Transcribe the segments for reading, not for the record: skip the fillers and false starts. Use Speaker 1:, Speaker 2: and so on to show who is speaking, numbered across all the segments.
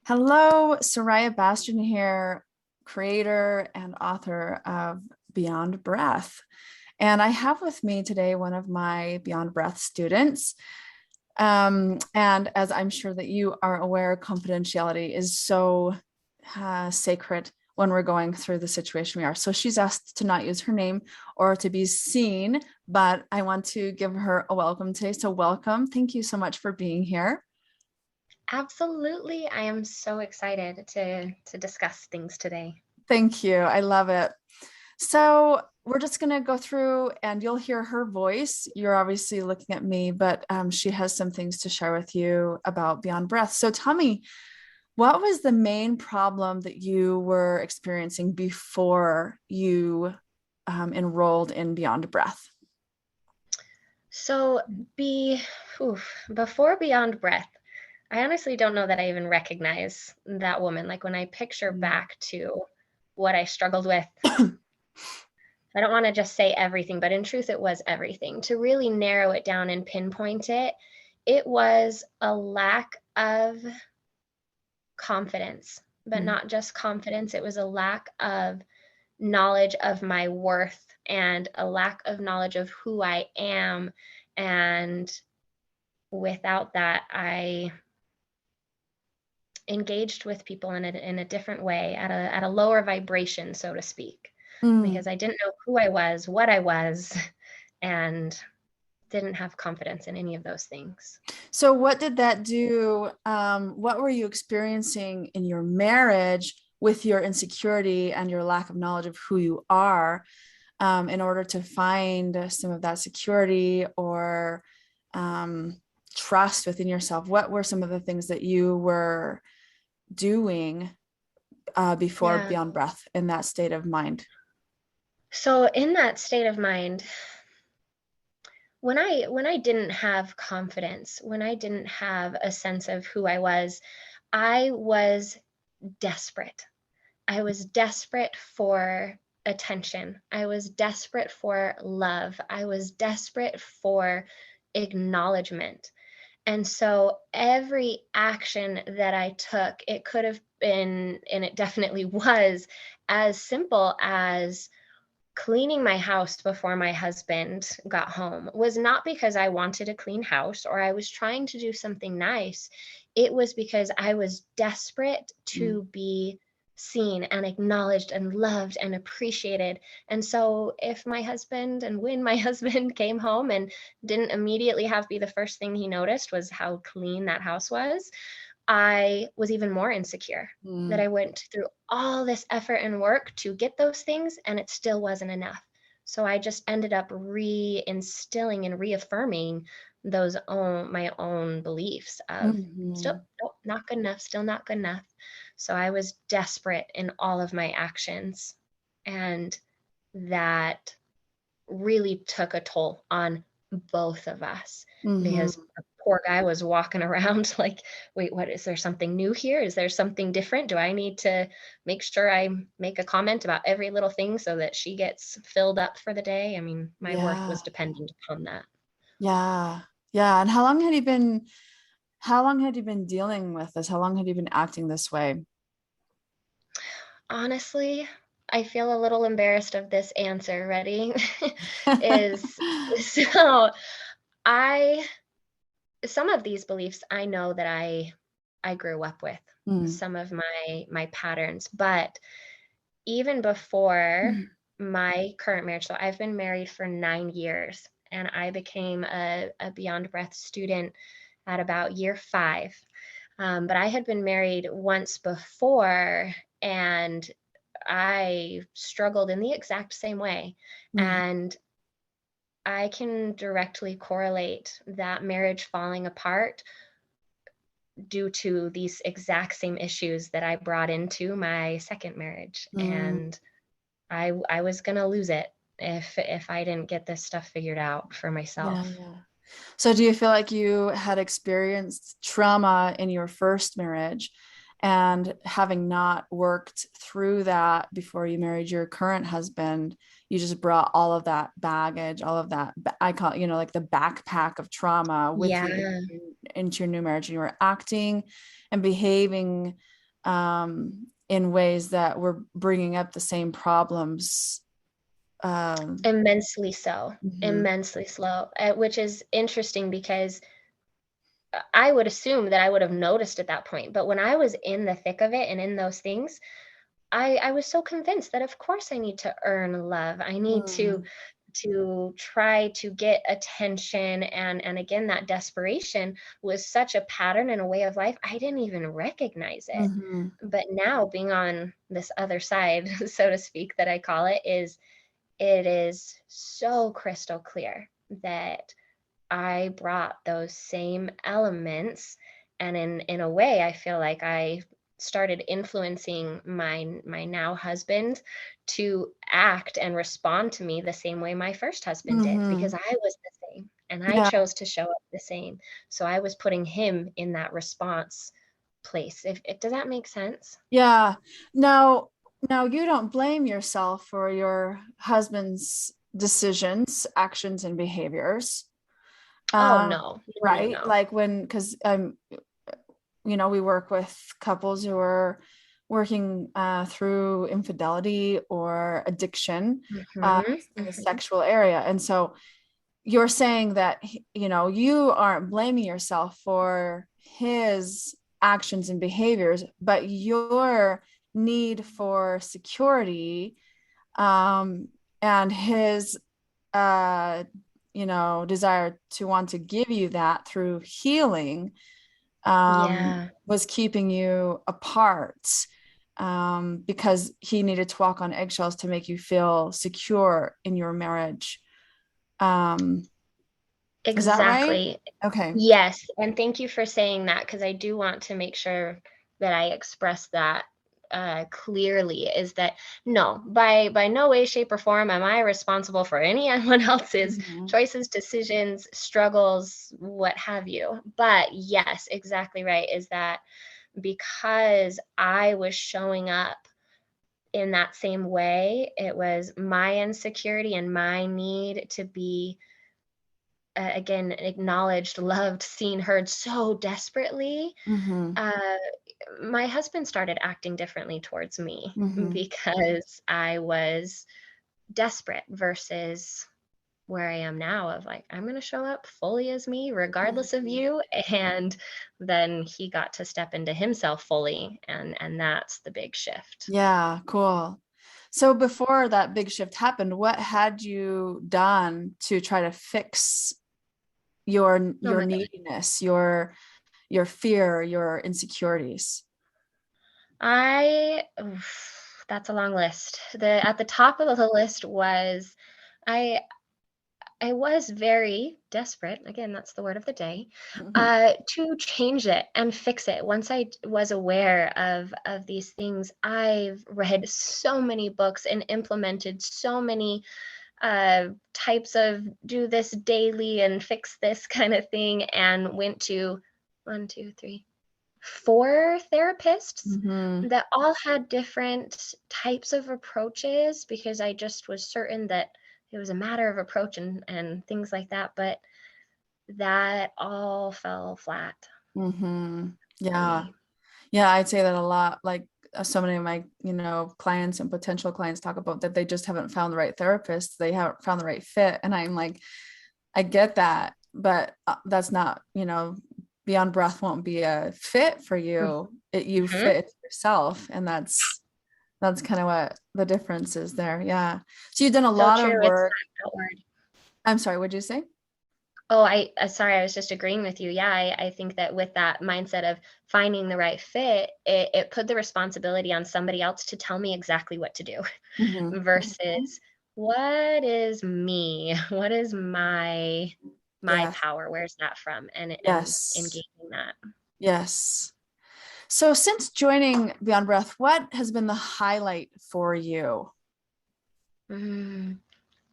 Speaker 1: Hello, Sariah Bastian here, creator and author of Beyond Breath. And I have with me today one of my Beyond Breath students. And as I'm sure that you are aware, confidentiality is so sacred when we're going through the situation we are. So she's asked to not use her name or to be seen, but I want to give her a welcome today. So welcome. Thank you so much for being here.
Speaker 2: Absolutely. I am so excited to discuss things today.
Speaker 1: Thank you. I love it. So we're just going to go through and you'll hear her voice. You're obviously looking at me, but she has some things to share with you about Beyond Breath. So tell me, what was the main problem that you were experiencing before you enrolled in Beyond Breath?
Speaker 2: So be before Beyond Breath, I honestly don't know that I even recognize that woman. Like when I picture back to what I struggled with, I don't want to just say everything, but in truth, it was everything. To really narrow it down and pinpoint it, it was a lack of confidence, but
Speaker 1: Mm,
Speaker 2: not just confidence. It was a lack of knowledge of my worth and a lack of knowledge of who I am. And without that, I engaged with people in a different way, at a lower vibration, so to speak,
Speaker 1: mm.
Speaker 2: because I didn't know who I was, what I was, and didn't have confidence in any of those things.
Speaker 1: So what did that do? What were you experiencing in your marriage with your insecurity and your lack of knowledge of who you are, in order to find some of that security or um, trust within yourself? What were some of the things that you were doing before
Speaker 2: Yeah.
Speaker 1: Beyond Breath in that state of mind?
Speaker 2: So in that state of mind, when I didn't have confidence, when I didn't have a sense of who I was desperate. I was desperate for attention. I was desperate for love. I was desperate for acknowledgement. And so every action that I took, it could have been, and it definitely was, as simple as cleaning my house before my husband got home was not because I wanted a clean house or I was trying to do something nice. It was because I was desperate
Speaker 1: Mm.
Speaker 2: to be seen and acknowledged and loved and appreciated. And so if my husband and when my husband came home and didn't immediately have be the first thing he noticed was how clean that house was, I was even more insecure that
Speaker 1: Mm.
Speaker 2: I went through all this effort and work to get those things and it still wasn't enough. So I just ended up reinstilling and reaffirming my own beliefs of still
Speaker 1: Mhm.
Speaker 2: nope, not good enough, still not good enough. So I was desperate in all of my actions. And that really took a toll on both of us because
Speaker 1: Mhm.
Speaker 2: the poor guy was walking around like, wait, what is there something new here? Is there something different? Do I need to make sure I make a comment about every little thing so that she gets filled up for the day? I mean, my worth
Speaker 1: Yeah.
Speaker 2: was dependent upon that.
Speaker 1: Yeah. Yeah. And how long had you been dealing with this? How long had you been acting this way?
Speaker 2: Honestly, I feel a little embarrassed of this answer. Ready? is so I some of these beliefs I know that I grew up with
Speaker 1: Mm.
Speaker 2: some of my patterns, but even before
Speaker 1: Mm.
Speaker 2: my current marriage, so I've been married for 9 years and I became a Beyond Breath student at about year 5. But I had been married once before and I struggled in the exact same way.
Speaker 1: Mm.
Speaker 2: And I can directly correlate that marriage falling apart due to these exact same issues that I brought into my second marriage.
Speaker 1: Mm.
Speaker 2: And I was gonna lose it if I didn't get this stuff figured out for
Speaker 1: Yeah,
Speaker 2: myself.
Speaker 1: yeah. So do you feel like you had experienced trauma in your first marriage and having not worked through that before you married your current husband, you just brought all of that baggage, all of that, I call it, like the backpack of trauma with you
Speaker 2: Yeah.
Speaker 1: into your new marriage, and you were acting and behaving in ways that were bringing up the same problems.
Speaker 2: Immensely so.
Speaker 1: Mhm.
Speaker 2: Immensely slow, which is interesting because I would assume that I would have noticed at that point. But when I was in the thick of it and in those things, I was so convinced that of course I need to earn love. I need
Speaker 1: Mm.
Speaker 2: to try to get attention, and again, that desperation was such a pattern and a way of life. I didn't even recognize it.
Speaker 1: Mhm.
Speaker 2: But now being on this other side, so to speak, that I call it, it is so crystal clear that I brought those same elements, and in a way I feel like I started influencing my now husband to act and respond to me the same way my first husband did, because
Speaker 1: Mhm.
Speaker 2: I was the same and I
Speaker 1: Yeah.
Speaker 2: chose to show up the same. So I was putting him in that response place. If does that make sense?
Speaker 1: Yeah. Now, now you don't blame yourself for your husband's decisions, actions, and behaviors.
Speaker 2: Oh
Speaker 1: Uh,
Speaker 2: no. No, no,
Speaker 1: right.
Speaker 2: no.
Speaker 1: Like because we work with couples who are working through infidelity or addiction
Speaker 2: Mhm.
Speaker 1: in the
Speaker 2: Mhm.
Speaker 1: sexual area. And so you're saying that, you aren't blaming yourself for his actions and behaviors, but your need for security, and his, uh, desire to want to give you that through healing,
Speaker 2: Yeah.
Speaker 1: was keeping you apart, because he needed to walk on eggshells to make you feel secure in your marriage. Um, is that right?
Speaker 2: Exactly.
Speaker 1: Okay.
Speaker 2: Yes, and thank you for saying that, because I do want to make sure that I express that clearly. Is that no, by no way, shape, or form am I responsible for anyone else's
Speaker 1: Mhm.
Speaker 2: choices, decisions, struggles, what have you. But yes, exactly right. Is that because I was showing up in that same way, it was my insecurity and my need to be again acknowledged, loved, seen, heard so desperately.
Speaker 1: Mhm.
Speaker 2: uh, my husband started acting differently towards me
Speaker 1: Mhm.
Speaker 2: because I was desperate versus where I am now of like, I'm going to show up fully as me regardless of
Speaker 1: Mhm.
Speaker 2: you. And then he got to step into himself fully, and that's the big shift.
Speaker 1: Yeah, cool. So before that big shift happened, what had you done to try to fix
Speaker 2: Oh
Speaker 1: your
Speaker 2: my god.
Speaker 1: neediness, your fear, your insecurities?
Speaker 2: That's a long list. The At the top of the list was I I was very desperate, again, that's the word of the day,
Speaker 1: Mhm.
Speaker 2: to change it and fix it. Once was aware of these things, I've read so many books and implemented so many types of do this daily and fix this kind of thing, and went to one, two, three, four therapists
Speaker 1: Mhm.
Speaker 2: that all had different types of approaches, because I just was certain that it was a matter of approach and things like that. But that all fell flat
Speaker 1: Mhm.
Speaker 2: for
Speaker 1: Yeah.
Speaker 2: me.
Speaker 1: Yeah, I'd say that a lot. Like, so many of my, clients and potential clients talk about that they just haven't found the right therapist. They haven't found the right fit. And I'm like, I get that, but that's not, Beyond Breath won't be a fit for you. You
Speaker 2: Mhm.
Speaker 1: fit yourself. And that's kind of what the difference is there. Yeah. So you've done a
Speaker 2: So
Speaker 1: lot of
Speaker 2: true. It's
Speaker 1: work.
Speaker 2: that outward.
Speaker 1: I'm sorry, what'd you say?
Speaker 2: Oh, sorry, I was just agreeing with you. Yeah, I think that with that mindset of finding the right fit, it put the responsibility on somebody else to tell me exactly what to do
Speaker 1: Mhm. Mhm.
Speaker 2: versus what is me? What is my
Speaker 1: Yes.
Speaker 2: power? Where's that from? And
Speaker 1: Yes.
Speaker 2: engaging that.
Speaker 1: Yes. So since joining Beyond Breath, what has been the highlight for you?
Speaker 2: Mm,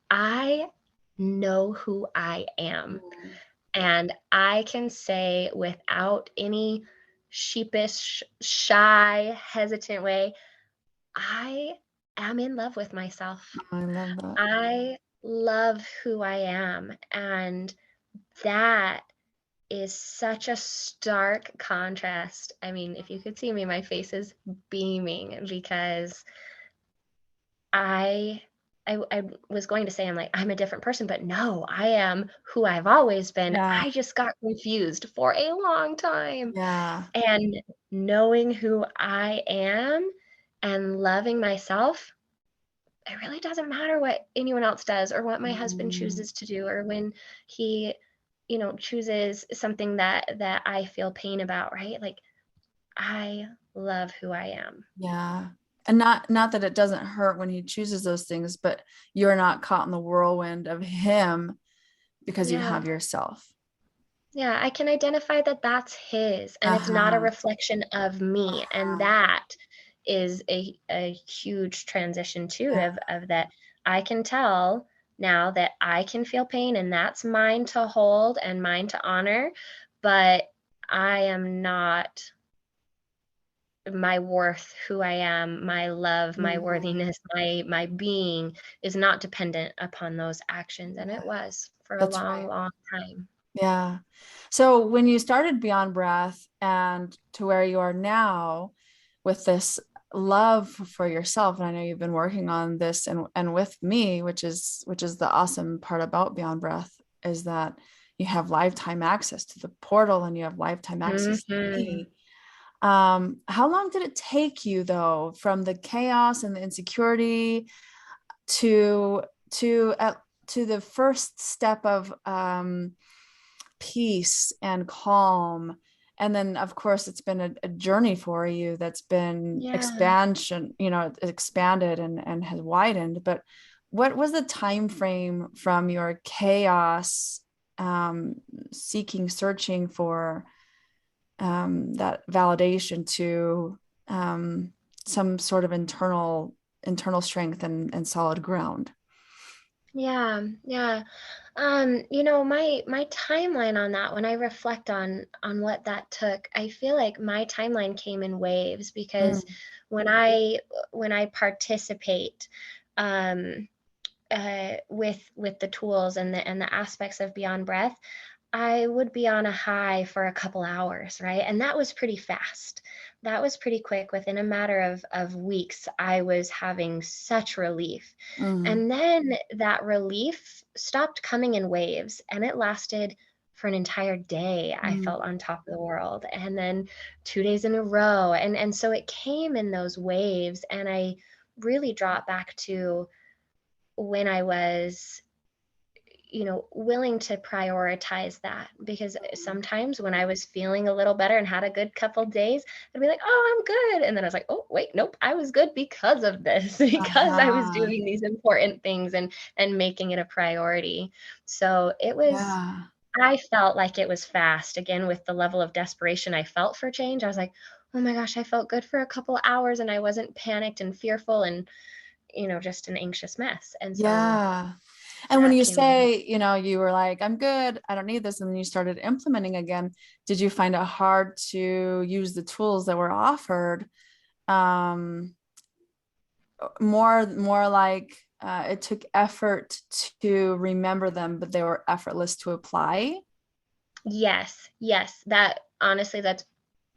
Speaker 2: I know who I am.
Speaker 1: Mm.
Speaker 2: And I can say without any sheepish, shy, hesitant way, I am in love with myself.
Speaker 1: I love that.
Speaker 2: I love who I am. And that is such a stark contrast. I mean, if you could see me, my face is beaming because I I was going to say I'm a different person, but no, I am who I've always been.
Speaker 1: Yeah.
Speaker 2: I just got confused for a long time.
Speaker 1: Yeah.
Speaker 2: And knowing who I am and loving myself, it really doesn't matter what anyone else does or what my husband
Speaker 1: Mm,
Speaker 2: chooses to do or when he, chooses something that I feel pain about, right? Like I love who I am.
Speaker 1: yeah. And not that it doesn't hurt when he chooses those things, but you're not caught in the whirlwind of him because you
Speaker 2: Yeah.
Speaker 1: have yourself.
Speaker 2: Yeah, I can identify that that's his and it's not a
Speaker 1: Uh-huh.
Speaker 2: reflection of me. And
Speaker 1: Uh-huh.
Speaker 2: that is a huge transition too
Speaker 1: Yeah.
Speaker 2: of that I can tell now that I can feel pain and that's mine to hold and mine to honor, but I am not my worth, who I am, my love, my
Speaker 1: Mhm.
Speaker 2: worthiness, my being is not dependent upon those actions. And it was for a
Speaker 1: That's
Speaker 2: long,
Speaker 1: right.
Speaker 2: long time.
Speaker 1: Yeah. So when you started Beyond Breath and to where you are now with this love for yourself, and I know you've been working on this and with me, which is the awesome part about Beyond Breath, is that you have lifetime access to the portal and you have lifetime access to
Speaker 2: Hmm.
Speaker 1: me. How long did it take you though, from the chaos and the insecurity to to uh, to the first step of peace and calm? And then of course it's been a journey for you that's been
Speaker 2: Yeah.
Speaker 1: expansion, expanded and has widened. But what was the time frame from your chaos, um, seeking, searching for that validation to some sort of internal strength and solid ground?
Speaker 2: Yeah, yeah. My timeline on that, when I reflect on what that took, I feel like my timeline came in waves because
Speaker 1: Mm,
Speaker 2: when I when I participate um with the tools and the aspects of Beyond Breath, I would be on a high for a couple hours, right? And that was pretty fast. That was pretty quick. Within a matter of weeks, I was having such relief.
Speaker 1: mm,
Speaker 2: And then that relief stopped coming in waves and it lasted for an entire day. I
Speaker 1: mm.
Speaker 2: felt on top of the world. And then 2 days in a row. And so it came in those waves. And I really dropped back to when I was willing to prioritize that because sometimes when I was feeling a little better and had a good couple days, I'd be like, oh, I'm good. And then I was like, oh, wait, nope, I was good because of this, because I was
Speaker 1: Uh-huh.
Speaker 2: doing these important things and making it a priority. So
Speaker 1: Yeah.
Speaker 2: I felt like it was fast. Again, with the level of desperation I felt for change, I was like, oh my gosh, I felt good for a couple hours and I wasn't panicked and fearful and, just an anxious mess. And so
Speaker 1: Yeah. And when
Speaker 2: that
Speaker 1: you
Speaker 2: came in.
Speaker 1: say, you were like, I'm good, I don't need this, and then you started implementing again, did you find it hard to use the tools that were offered? Um, more like it took effort to remember them, but they were effortless to apply.
Speaker 2: Yes, yes. That honestly, that's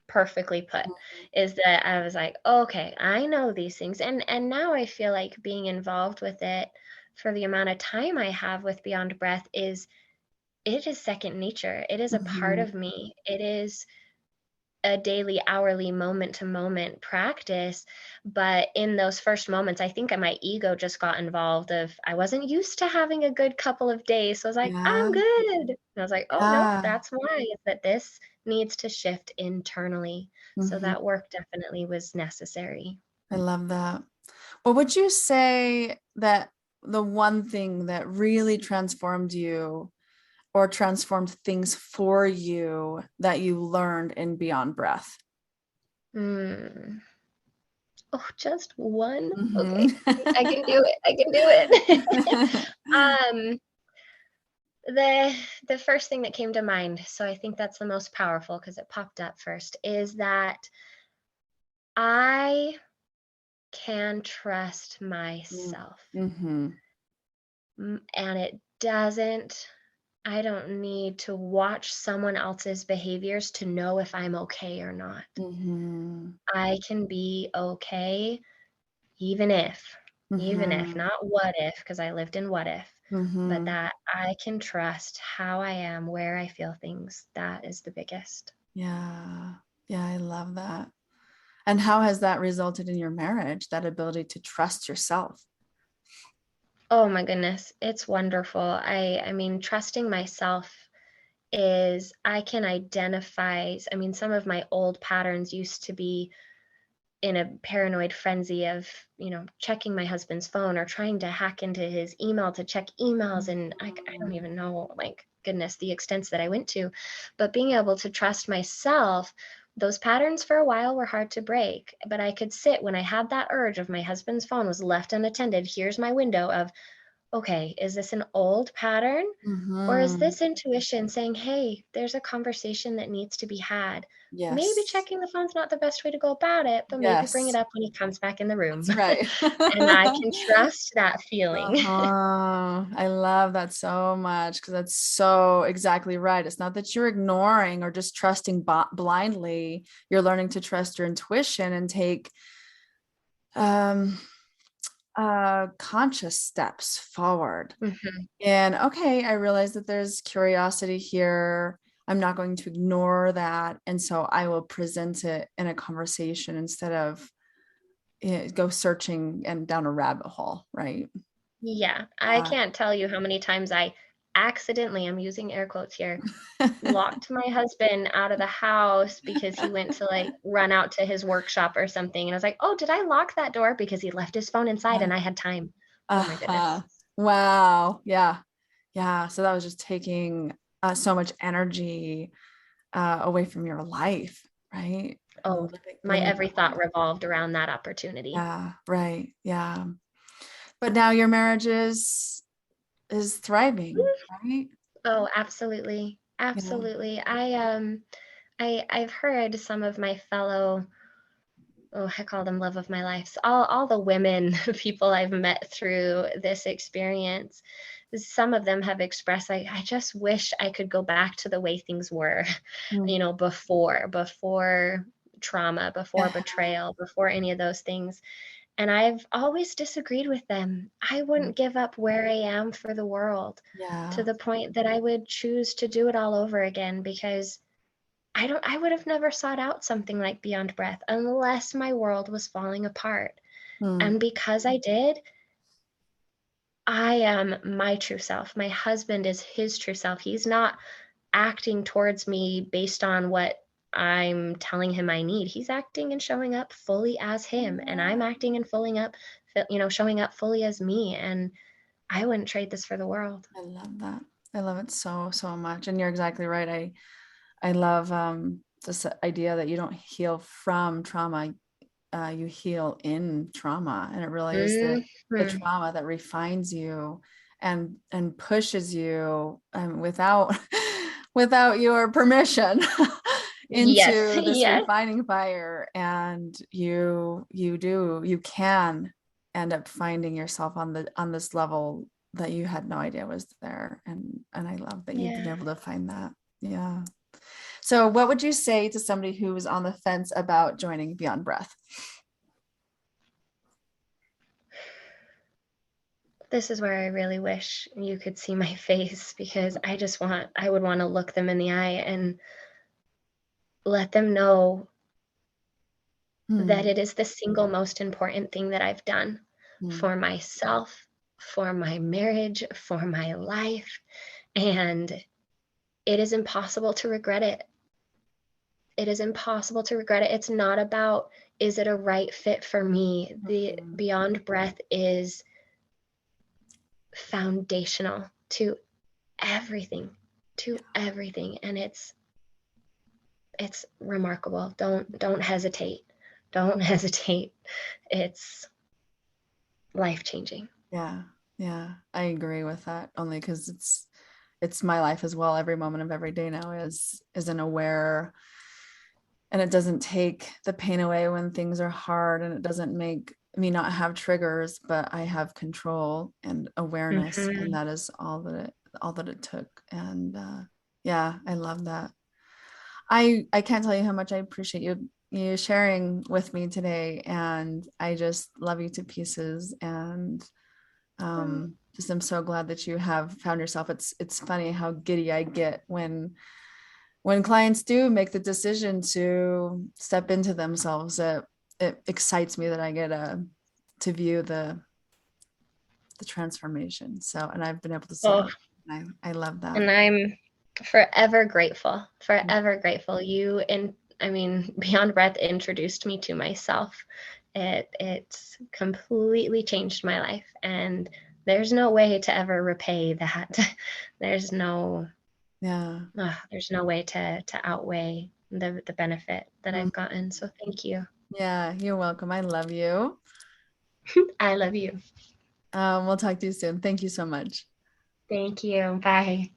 Speaker 2: perfectly put. Is that I was like, okay, I know these things. And now I feel like being involved with it for the amount of time I have with Beyond Breath it is second nature. It is a part
Speaker 1: Mhm.
Speaker 2: of me. It is a daily, hourly, moment to moment practice. But in those first moments, I think my ego just got involved of I wasn't used to having a good couple of days. So I was like, I'm
Speaker 1: Yeah.
Speaker 2: good. And I was like, oh nope,
Speaker 1: Yeah.
Speaker 2: that's why, is that this needs to shift internally. So
Speaker 1: Mhm.
Speaker 2: that work definitely was necessary.
Speaker 1: I love that. What would you say that the one thing that really transformed you or transformed things for you that you learned in Beyond Breath?
Speaker 2: Hmm. Oh, just one?
Speaker 1: Mhm.
Speaker 2: Okay. I can do it. I can do it. um The the first thing that came to mind, so I think that's the most powerful because it popped up first, is that I can trust myself.
Speaker 1: Mm-hmm.
Speaker 2: And it doesn't, I don't need to watch someone else's behaviors to know if I'm okay or not.
Speaker 1: Mm-hmm.
Speaker 2: I can be okay even if,
Speaker 1: Mm-hmm.
Speaker 2: not what if, because I lived in what if, but
Speaker 1: Mm-hmm.
Speaker 2: that I can trust how I am, where I feel things. That is the biggest.
Speaker 1: Yeah. Yeah, I love that. And how has that resulted in your marriage, that ability to trust yourself?
Speaker 2: Oh my goodness, it's wonderful. I mean, trusting myself is I can identify, I mean, some of my old patterns used to be in a paranoid frenzy of, checking my husband's phone or trying to hack into his email to check emails. And I don't even know, like, goodness, the extents that I went to. But being able to trust myself, those patterns for a while were hard to break. But I could sit when I had that urge of my husband's phone was left unattended. Here's my window of, okay, is this an old pattern? Or is
Speaker 1: Mm-hmm.
Speaker 2: this intuition saying, hey, there's a conversation that needs to be had? Maybe
Speaker 1: Yes.
Speaker 2: checking the phone's not the best way to go about it, but maybe bring it
Speaker 1: Yes.
Speaker 2: up when he comes back in the room.
Speaker 1: That's right.
Speaker 2: And I can trust that feeling.
Speaker 1: I love that so much because that's so exactly right. It's not that you're ignoring or just trusting blindly. You're learning to trust your intuition and take um, conscious steps forward.
Speaker 2: Mhm.
Speaker 1: And okay, I realize that there's curiosity here. I'm not going to ignore that. And so I will present it in a conversation instead of go searching and down a rabbit hole, right?
Speaker 2: Yeah, I can't tell you how many times I accidentally, I'm using air quotes here, locked my husband out of the house because he went to like run out to his workshop or something. And I was like, oh, did I lock that door? Because he left his phone inside and I had time. Oh my
Speaker 1: Uh-huh.
Speaker 2: goodness.
Speaker 1: Wow. Yeah. Yeah. So that was just taking so much energy away from your life, right?
Speaker 2: Oh, my
Speaker 1: Living
Speaker 2: every
Speaker 1: your
Speaker 2: thought
Speaker 1: life.
Speaker 2: revolved around that opportunity.
Speaker 1: Yeah. Right. Yeah. But now your marriage is thriving, right?
Speaker 2: Oh, absolutely.
Speaker 1: Yeah.
Speaker 2: Absolutely. I've heard some of my fellow, oh, I call them love of my life. So all the women people I've met through this experience, some of them have expressed like, I just wish I could go back to the way things were,
Speaker 1: Mm.
Speaker 2: before trauma, before
Speaker 1: Yeah.
Speaker 2: betrayal, before any of those things. And I've always disagreed with them. I wouldn't give up where I am for the world, to
Speaker 1: Yeah.
Speaker 2: the point that I would choose to do it all over again, because I would have never sought out something like Beyond Breath unless my world was falling apart.
Speaker 1: Mm.
Speaker 2: And because I did, I am my true self. My husband is his true self. He's not acting towards me based on what I'm telling him I need. He's acting and showing up fully as him, and I'm acting and showing up fully as me. And I wouldn't trade this for the world.
Speaker 1: I love that. I love it so, so much. And you're exactly right. I love this idea that you don't heal from trauma, you heal in trauma, and it really is the
Speaker 2: Mhm.
Speaker 1: trauma that refines you and pushes you without without your permission
Speaker 2: Yes,
Speaker 1: into this
Speaker 2: yes,
Speaker 1: refining fire, and you can end up finding yourself on this level that you had no idea was there, and I love that you've been
Speaker 2: yeah.
Speaker 1: able to find that. Yeah. So, what would you say to somebody who's on the fence about joining Beyond Breath?
Speaker 2: This is where I really wish you could see my face, because I would want to look them in the eye and let them know that
Speaker 1: Hmm.
Speaker 2: it is the single most important thing that I've done
Speaker 1: Hmm.
Speaker 2: for myself, for my marriage, for my life. And it is impossible to regret it. It is impossible to regret it. It's not about, is it a right fit for me? The
Speaker 1: Hmm.
Speaker 2: Beyond Breath is foundational to everything, and it's remarkable. Don't hesitate. Don't hesitate. It's life-changing.
Speaker 1: Yeah. Yeah. I agree with that only because it's my life as well. Every moment of every day now is an aware, and it doesn't take the pain away when things are hard, and it doesn't make me not have triggers, but I have control and awareness, and
Speaker 2: Mm-hmm.
Speaker 1: that is all that it took. And yeah, I love that. I can't tell you how much I appreciate you sharing with me today, and I just love you to pieces. And just I'm so glad that you have found yourself. It's funny how giddy I get when clients do make the decision to step into themselves. It excites me that I get to view the transformation. So, and I've been able to see
Speaker 2: Oh,
Speaker 1: that. I love that.
Speaker 2: and I'm forever grateful. You and I mean, Beyond Breath introduced me to myself. It's completely changed my life, and there's no way to ever repay that. There's no
Speaker 1: Yeah.
Speaker 2: there's no way to outweigh the benefit that
Speaker 1: Mm.
Speaker 2: I've gotten. So thank you.
Speaker 1: Yeah, you're welcome. I love you.
Speaker 2: I love you.
Speaker 1: We'll talk to you soon. Thank you so much.
Speaker 2: Thank you. Bye.